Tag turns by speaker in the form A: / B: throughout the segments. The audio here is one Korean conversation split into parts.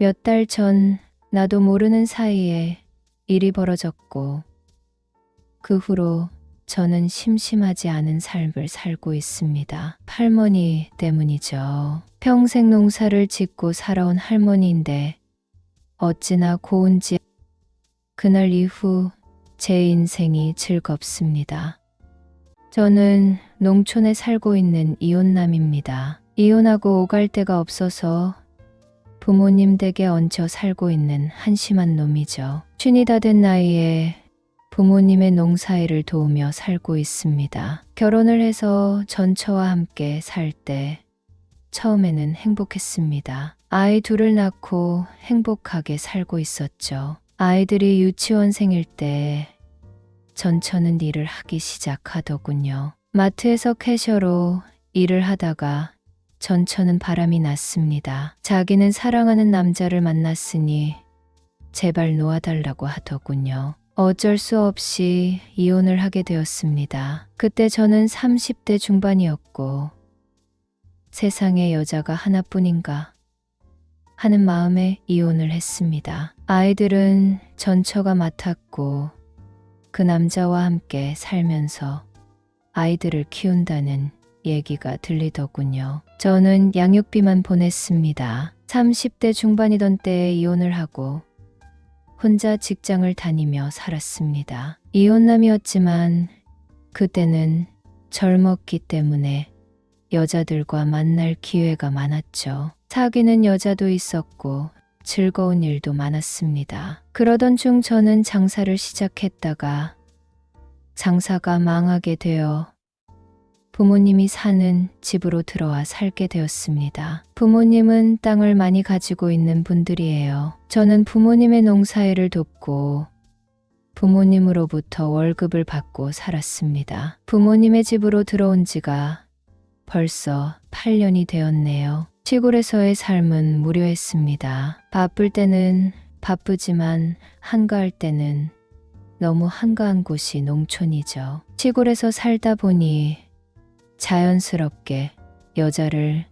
A: 몇 달 전 나도 모르는 사이에 일이 벌어졌고 그 후로 저는 심심하지 않은 삶을 살고 있습니다. 할머니 때문이죠. 평생 농사를 짓고 살아온 할머니인데 어찌나 고운지 그날 이후 제 인생이 즐겁습니다. 저는 농촌에 살고 있는 이혼남입니다. 이혼하고 오갈 데가 없어서 부모님 댁에 얹혀 살고 있는 한심한 놈이죠. 쉰이 다 된 나이에 부모님의 농사일을 도우며 살고 있습니다. 결혼을 해서 전처와 함께 살 때 처음에는 행복했습니다. 아이 둘을 낳고 행복하게 살고 있었죠. 아이들이 유치원생일 때 전처는 일을 하기 시작하더군요. 마트에서 캐셔로 일을 하다가 전처는 바람이 났습니다. 자기는 사랑하는 남자를 만났으니 제발 놓아달라고 하더군요. 어쩔 수 없이 이혼을 하게 되었습니다. 그때 저는 30대 중반이었고 세상에 여자가 하나뿐인가 하는 마음에 이혼을 했습니다. 아이들은 전처가 맡았고 그 남자와 함께 살면서 아이들을 키운다는 얘기가 들리더군요. 저는 양육비만 보냈습니다. 30대 중반이던 때에 이혼을 하고 혼자 직장을 다니며 살았습니다. 이혼남이었지만 그때는 젊었기 때문에 여자들과 만날 기회가 많았죠. 사귀는 여자도 있었고 즐거운 일도 많았습니다. 그러던 중 저는 장사를 시작했다가 장사가 망하게 되어 부모님이 사는 집으로 들어와 살게 되었습니다. 부모님은 땅을 많이 가지고 있는 분들이에요. 저는 부모님의 농사일을 돕고 부모님으로부터 월급을 받고 살았습니다. 부모님의 집으로 들어온 지가 벌써 8년이 되었네요. 시골에서의 삶은 무료했습니다. 바쁠 때는 바쁘지만 한가할 때는 너무 한가한 곳이 농촌이죠. 시골에서 살다 보니 자연스럽게 여자를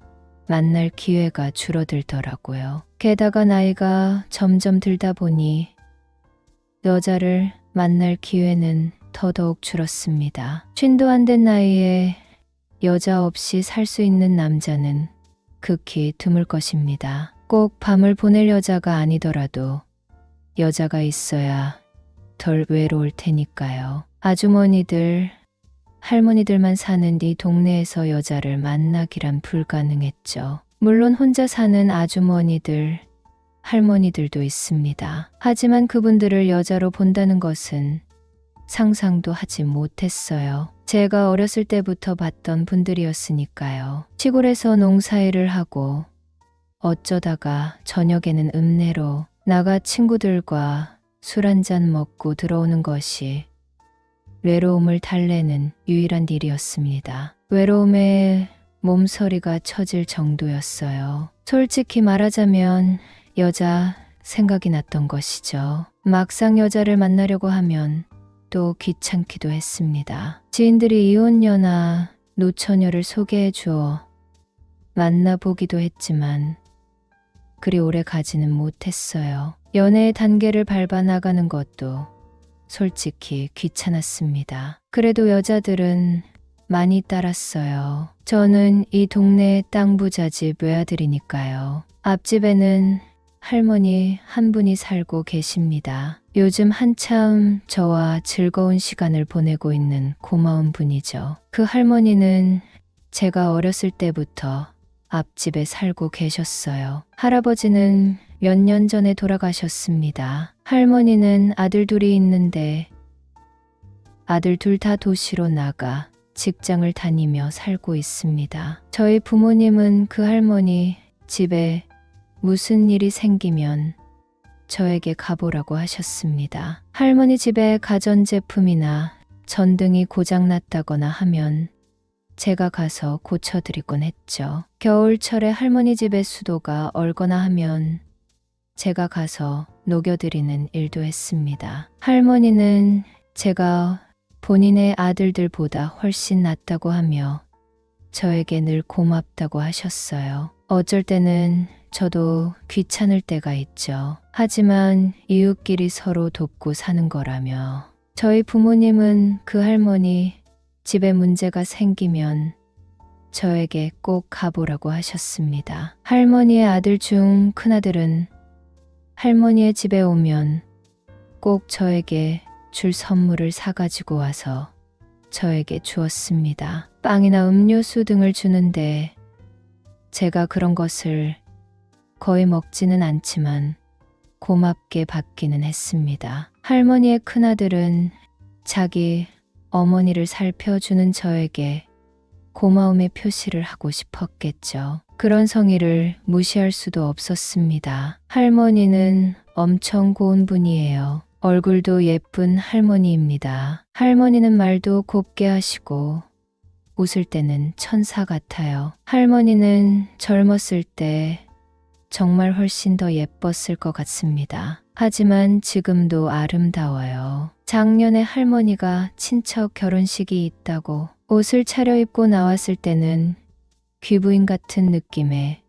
A: 만날 기회가 줄어들더라고요. 게다가 나이가 점점 들다 보니 여자를 만날 기회는 더더욱 줄었습니다. 쉰도 안 된 나이에 여자 없이 살 수 있는 남자는 극히 드물 것입니다. 꼭 밤을 보낼 여자가 아니더라도 여자가 있어야 덜 외로울 테니까요. 아주머니들, 할머니들만 사는 이 동네에서 여자를 만나기란 불가능했죠. 물론 혼자 사는 아주머니들, 할머니들도 있습니다. 하지만 그분들을 여자로 본다는 것은 상상도 하지 못했어요. 제가 어렸을 때부터 봤던 분들이었으니까요. 시골에서 농사일을 하고 어쩌다가 저녁에는 읍내로 나가 친구들과 술 한잔 먹고 들어오는 것이 외로움을 달래는 유일한 일이었습니다. 외로움에 몸서리가 처질 정도였어요. 솔직히 말하자면 여자 생각이 났던 것이죠. 막상 여자를 만나려고 하면 또 귀찮기도 했습니다. 지인들이 이혼녀나 노처녀를 소개해 주어 만나보기도 했지만 그리 오래 가지는 못했어요. 연애의 단계를 밟아 나가는 것도 솔직히 귀찮았습니다. 그래도 여자들은 많이 따랐어요. 저는 이 동네의 땅 부자집 외아들이니까요. 앞집에는 할머니 한 분이 살고 계십니다. 요즘 한참 저와 즐거운 시간을 보내고 있는 고마운 분이죠. 그 할머니는 제가 어렸을 때부터 앞집에 살고 계셨어요. 할아버지는 몇 년 전에 돌아가셨습니다. 할머니는 아들 둘이 있는데 아들 둘 다 도시로 나가 직장을 다니며 살고 있습니다. 저희 부모님은 그 할머니 집에 무슨 일이 생기면 저에게 가보라고 하셨습니다. 할머니 집에 가전제품이나 전등이 고장났다거나 하면 제가 가서 고쳐드리곤 했죠. 겨울철에 할머니 집의 수도가 얼거나 하면 제가 가서 녹여드리는 일도 했습니다. 할머니는 제가 본인의 아들들보다 훨씬 낫다고 하며 저에게 늘 고맙다고 하셨어요. 어쩔 때는 저도 귀찮을 때가 있죠. 하지만 이웃끼리 서로 돕고 사는 거라며. 저희 부모님은 그 할머니 집에 문제가 생기면 저에게 꼭 가보라고 하셨습니다. 할머니의 아들 중 큰아들은 할머니의 집에 오면 꼭 저에게 줄 선물을 사가지고 와서 저에게 주었습니다. 빵이나 음료수 등을 주는데 제가 그런 것을 거의 먹지는 않지만 고맙게 받기는 했습니다. 할머니의 큰아들은 자기 어머니를 살펴주는 저에게 고마움의 표시를 하고 싶었겠죠. 그런 성의를 무시할 수도 없었습니다. 할머니는 엄청 고운 분이에요. 얼굴도 예쁜 할머니입니다. 할머니는 말도 곱게 하시고 웃을 때는 천사 같아요. 할머니는 젊었을 때 정말 훨씬 더 예뻤을 것 같습니다. 하지만 지금도 아름다워요. 작년에 할머니가 친척 결혼식이 있다고 옷을 차려입고 나왔을 때는 귀부인 같은 느낌에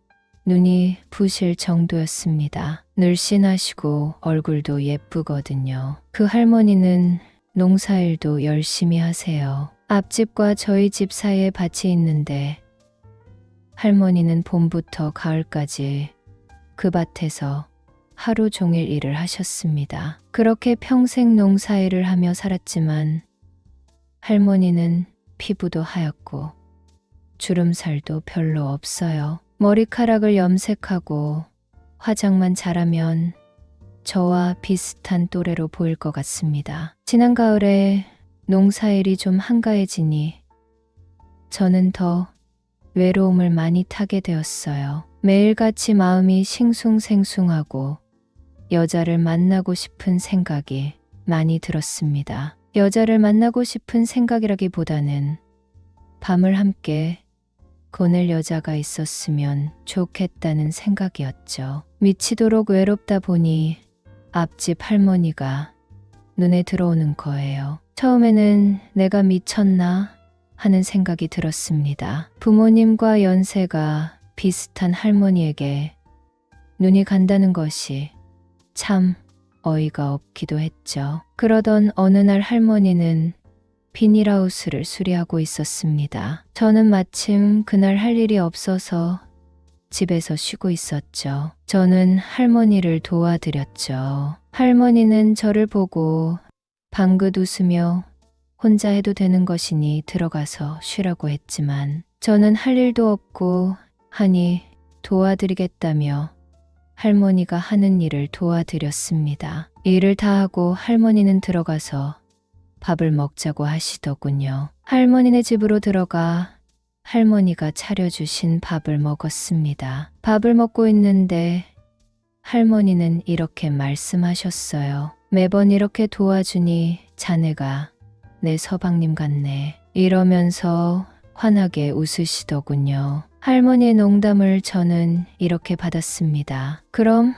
A: 눈이 부실 정도였습니다. 늘씬하시고 얼굴도 예쁘거든요. 그 할머니는 농사일도 열심히 하세요. 앞집과 저희 집 사이에 밭이 있는데 할머니는 봄부터 가을까지 그 밭에서 하루 종일 일을 하셨습니다. 그렇게 평생 농사일을 하며 살았지만 할머니는 피부도 하얗고 주름살도 별로 없어요. 머리카락을 염색하고 화장만 잘하면 저와 비슷한 또래로 보일 것 같습니다. 지난 가을에 농사일이 좀 한가해지니 저는 더 외로움을 많이 타게 되었어요. 매일같이 마음이 싱숭생숭하고 여자를 만나고 싶은 생각이 많이 들었습니다. 여자를 만나고 싶은 생각이라기보다는 밤을 함께 보낼 여자가 있었으면 좋겠다는 생각이었죠. 미치도록 외롭다 보니 앞집 할머니가 눈에 들어오는 거예요. 처음에는 내가 미쳤나 하는 생각이 들었습니다. 부모님과 연세가 비슷한 할머니에게 눈이 간다는 것이 참 어이가 없기도 했죠. 그러던 어느 날 할머니는 비닐하우스를 수리하고 있었습니다. 저는 마침 그날 할 일이 없어서 집에서 쉬고 있었죠. 저는 할머니를 도와드렸죠. 할머니는 저를 보고 방긋 웃으며 혼자 해도 되는 것이니 들어가서 쉬라고 했지만 저는 할 일도 없고 하니 도와드리겠다며 할머니가 하는 일을 도와드렸습니다. 일을 다 하고 할머니는 들어가서 밥을 먹자고 하시더군요. 할머니네 집으로 들어가 할머니가 차려주신 밥을 먹었습니다. 밥을 먹고 있는데 할머니는 이렇게 말씀하셨어요. 매번 이렇게 도와주니 자네가 내 서방님 같네. 이러면서 환하게 웃으시더군요. 할머니의 농담을 저는 이렇게 받았습니다. 그럼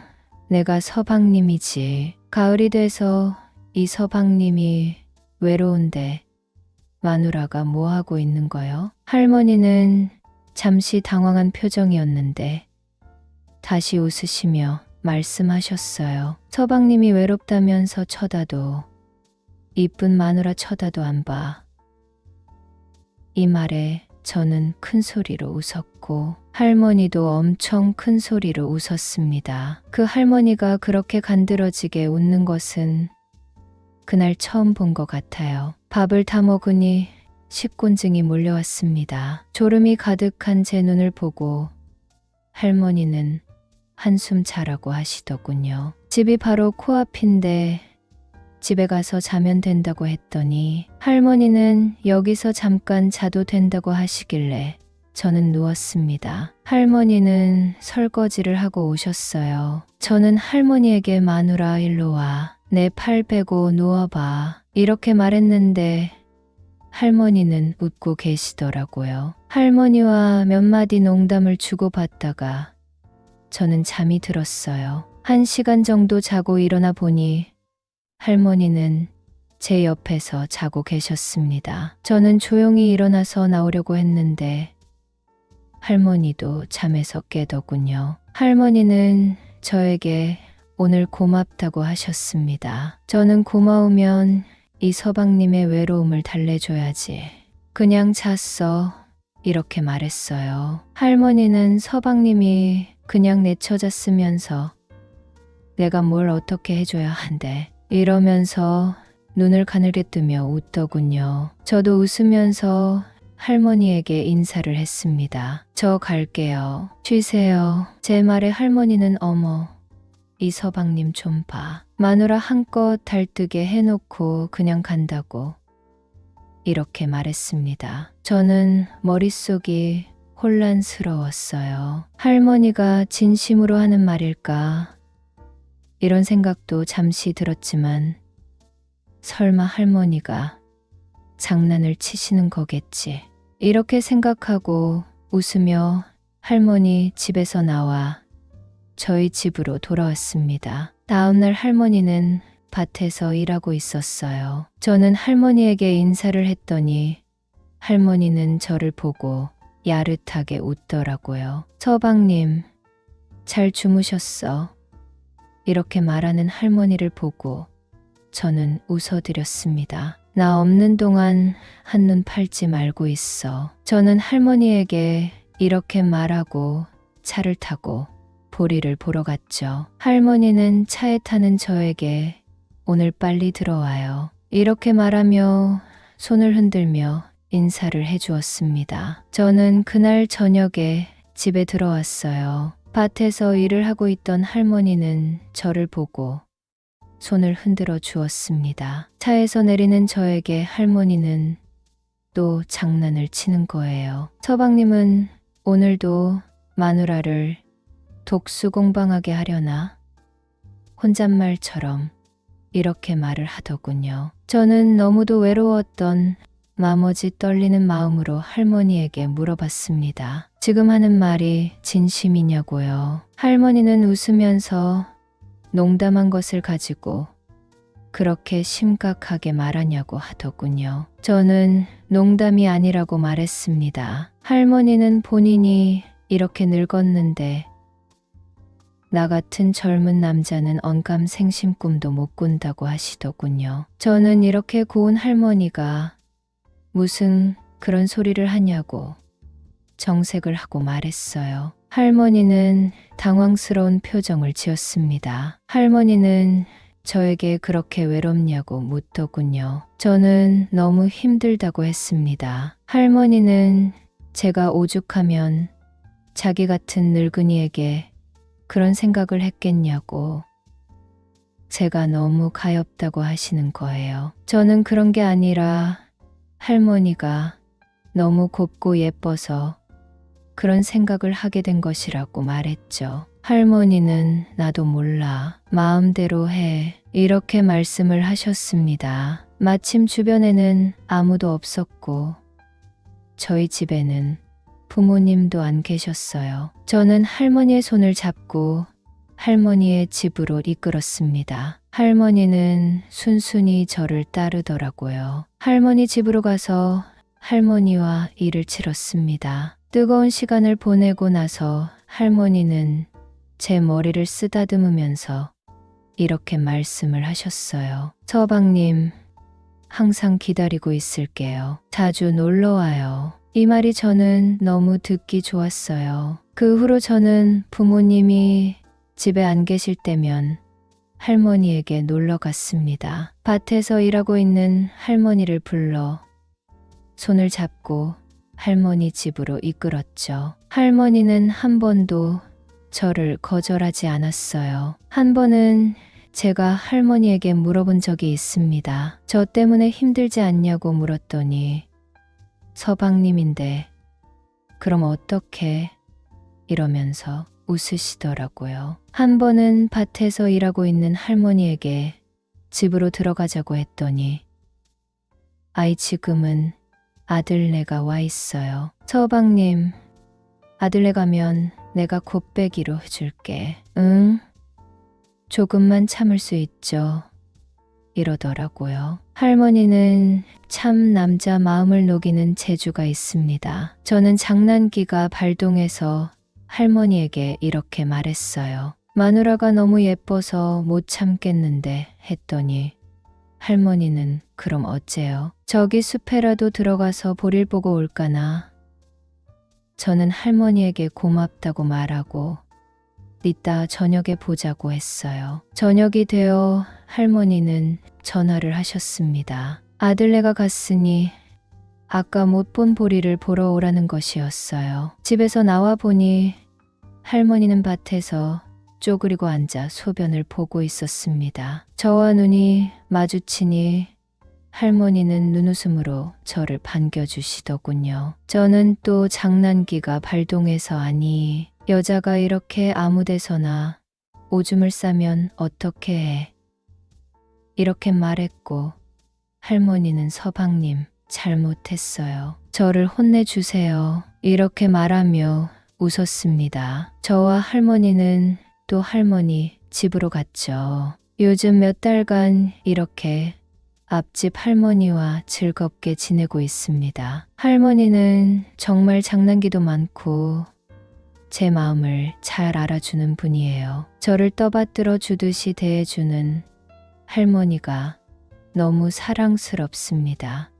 A: 내가 서방님이지. 가을이 돼서 이 서방님이 외로운데 마누라가 뭐 하고 있는 거요? 할머니는 잠시 당황한 표정이었는데 다시 웃으시며 말씀하셨어요. 서방님이 외롭다면서 쳐다도 이쁜 마누라 쳐다도 안 봐. 이 말에 저는 큰 소리로 웃었고 할머니도 엄청 큰 소리로 웃었습니다. 그 할머니가 그렇게 간드러지게 웃는 것은 그날 처음 본 것 같아요. 밥을 다 먹으니 식곤증이 몰려왔습니다. 졸음이 가득한 제 눈을 보고 할머니는 한숨 자라고 하시더군요. 집이 바로 코앞인데 집에 가서 자면 된다고 했더니 할머니는 여기서 잠깐 자도 된다고 하시길래 저는 누웠습니다. 할머니는 설거지를 하고 오셨어요. 저는 할머니에게 마누라 일로 와. 내 팔 베고 누워봐. 이렇게 말했는데 할머니는 웃고 계시더라고요. 할머니와 몇 마디 농담을 주고받다가 저는 잠이 들었어요. 1시간 정도 자고 일어나 보니 할머니는 제 옆에서 자고 계셨습니다. 저는 조용히 일어나서 나오려고 했는데 할머니도 잠에서 깨더군요. 할머니는 저에게 오늘 고맙다고 하셨습니다. 저는 고마우면 이 서방님의 외로움을 달래줘야지. 그냥 잤어. 이렇게 말했어요. 할머니는 서방님이 그냥 내쳐잤으면서 내가 뭘 어떻게 해줘야 한대. 이러면서 눈을 가늘게 뜨며 웃더군요. 저도 웃으면서 할머니에게 인사를 했습니다. 저 갈게요. 쉬세요. 제 말에 할머니는 어머, 이 서방님 좀 봐. 마누라 한껏 달뜨게 해놓고 그냥 간다고. 이렇게 말했습니다. 저는 머릿속이 혼란스러웠어요. 할머니가 진심으로 하는 말일까? 이런 생각도 잠시 들었지만 설마 할머니가 장난을 치시는 거겠지. 이렇게 생각하고 웃으며 할머니 집에서 나와 저희 집으로 돌아왔습니다. 다음날 할머니는 밭에서 일하고 있었어요. 저는 할머니에게 인사를 했더니 할머니는 저를 보고 야릇하게 웃더라고요. 서방님, 잘 주무셨어? 이렇게 말하는 할머니를 보고 저는 웃어드렸습니다. 나 없는 동안 한눈 팔지 말고 있어. 저는 할머니에게 이렇게 말하고 차를 타고 보리를 보러 갔죠. 할머니는 차에 타는 저에게 오늘 빨리 들어와요. 이렇게 말하며 손을 흔들며 인사를 해주었습니다. 저는 그날 저녁에 집에 들어왔어요. 밭에서 일을 하고 있던 할머니는 저를 보고 손을 흔들어 주었습니다. 차에서 내리는 저에게 할머니는 또 장난을 치는 거예요. 서방님은 오늘도 마누라를 독수공방하게 하려나? 혼잣말처럼 이렇게 말을 하더군요. 저는 너무도 외로웠던 나머지 떨리는 마음으로 할머니에게 물어봤습니다. 지금 하는 말이 진심이냐고요. 할머니는 웃으면서 농담한 것을 가지고 그렇게 심각하게 말하냐고 하더군요. 저는 농담이 아니라고 말했습니다. 할머니는 본인이 이렇게 늙었는데 나 같은 젊은 남자는 언감생심 꿈도 못 꾼다고 하시더군요. 저는 이렇게 고운 할머니가 무슨 그런 소리를 하냐고 정색을 하고 말했어요. 할머니는 당황스러운 표정을 지었습니다. 할머니는 저에게 그렇게 외롭냐고 묻더군요. 저는 너무 힘들다고 했습니다. 할머니는 제가 오죽하면 자기 같은 늙은이에게 그런 생각을 했겠냐고 제가 너무 가엾다고 하시는 거예요. 저는 그런 게 아니라 할머니가 너무 곱고 예뻐서 그런 생각을 하게 된 것이라고 말했죠. 할머니는 나도 몰라. 마음대로 해. 이렇게 말씀을 하셨습니다. 마침 주변에는 아무도 없었고 저희 집에는 부모님도 안 계셨어요. 저는 할머니의 손을 잡고 할머니의 집으로 이끌었습니다. 할머니는 순순히 저를 따르더라고요. 할머니 집으로 가서 할머니와 일을 치렀습니다. 뜨거운 시간을 보내고 나서 할머니는 제 머리를 쓰다듬으면서 이렇게 말씀을 하셨어요. 서방님, 항상 기다리고 있을게요. 자주 놀러와요. 이 말이 저는 너무 듣기 좋았어요. 그 후로 저는 부모님이 집에 안 계실 때면 할머니에게 놀러 갔습니다. 밭에서 일하고 있는 할머니를 불러 손을 잡고 할머니 집으로 이끌었죠. 할머니는 한 번도 저를 거절하지 않았어요. 한 번은 제가 할머니에게 물어본 적이 있습니다. 저 때문에 힘들지 않냐고 물었더니 서방님인데 그럼 어떡해? 이러면서 웃으시더라고요. 한 번은 밭에서 일하고 있는 할머니에게 집으로 들어가자고 했더니 아이 지금은 아들네가 와 있어요. 서방님, 아들네 가면 내가 곱빼기로 해줄게. 응? 조금만 참을 수 있죠. 이러더라고요. 할머니는 참 남자 마음을 녹이는 재주가 있습니다. 저는 장난기가 발동해서 할머니에게 이렇게 말했어요. 마누라가 너무 예뻐서 못 참겠는데 했더니 할머니는 그럼 어째요? 저기 숲에라도 들어가서 볼일 보고 올까나? 저는 할머니에게 고맙다고 말하고 이따 저녁에 보자고 했어요. 저녁이 되어 할머니는 전화를 하셨습니다. 아들네가 갔으니 아까 못 본 보리를 보러 오라는 것이었어요. 집에서 나와 보니 할머니는 밭에서 쪼그리고 앉아 소변을 보고 있었습니다. 저와 눈이 마주치니 할머니는 눈웃음으로 저를 반겨주시더군요. 저는 또 장난기가 발동해서 아니, 여자가 이렇게 아무 데서나 오줌을 싸면 어떻게 해? 이렇게 말했고 할머니는 서방님 잘못했어요. 저를 혼내주세요. 이렇게 말하며 웃었습니다. 저와 할머니는 또 할머니 집으로 갔죠. 요즘 몇 달간 이렇게 앞집 할머니와 즐겁게 지내고 있습니다. 할머니는 정말 장난기도 많고 제 마음을 잘 알아주는 분이에요. 저를 떠받들어 주듯이 대해주는 할머니가 너무 사랑스럽습니다.